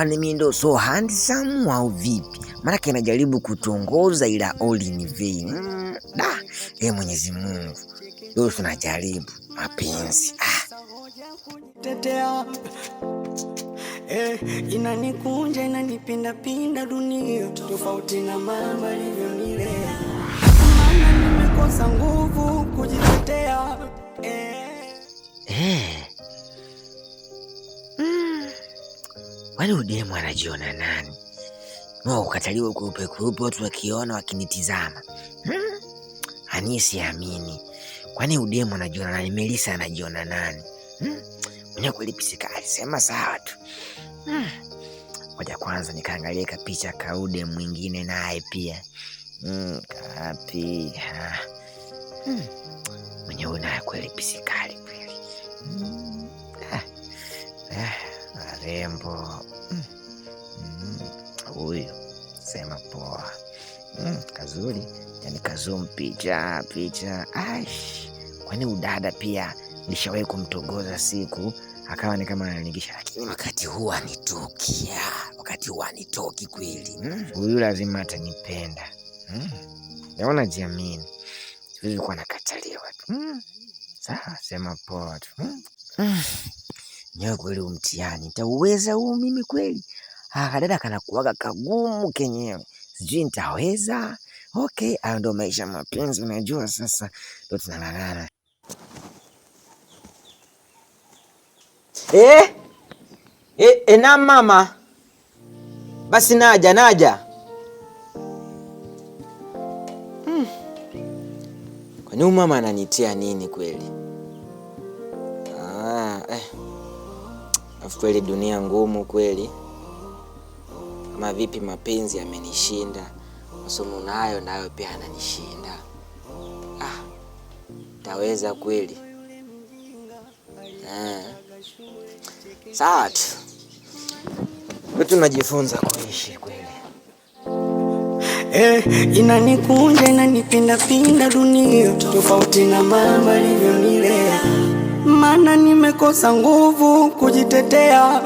kwani mimi ndo so handsome au vipi? Maana anajaribu kutongoza ila all in vain. Mwenyezi Mungu, leo tunajaribu mapenzi. Tetea inanikunja inanipinda dunia, tofauti na mama alivyonilea. Mama nimekosa nguvu kujitetea. Wale udemu anajiona nani? Ukataliwa kuupe watu wakiona wakinitizama. Siamini. Kwani udemu anajiona nani? Melissa anajiona nani? Mwenye kweli Pisika alisema sawa tu. Ngoja kwanza nikaangalia picha kaude mwingine naye pia. Kapi. Mwenye una kweli Pisika kweli. Rembo. Huyu sema poa. Kazuri. Yani kazoom picha. Kwani udada pia nishawahi kumtongoza siku akawa ni kama ananigisha, lakini wakati huwa anitoki kweli. Huyu lazima atanipenda. Naona jiamini. Siwezi kuwa nakataliwa tu. Sawa, sema poa tu. Nyewe kweli umtihani. Nitauweza huu mimi kweli? Kadada kanakuwaga kagumu kenyewe. Sijui nitaweza. Okay, hayo ndo maisha mapenzi unajua sasa. Ndo tunang'ang'ana. Na mama. Basi naja. Kwani mama ananitia nini kweli? Kweli dunia ngumu kweli. Kama vipi mapenzi yamenishinda, masomo nayo pia ananishinda. Taweza kweli? Sawa tu. Tunajifunza kuishi kweli. Inanikunja inanipinda dunia, tofauti na mama alivyonilea. Maana nimekosa nguvu kujitetea.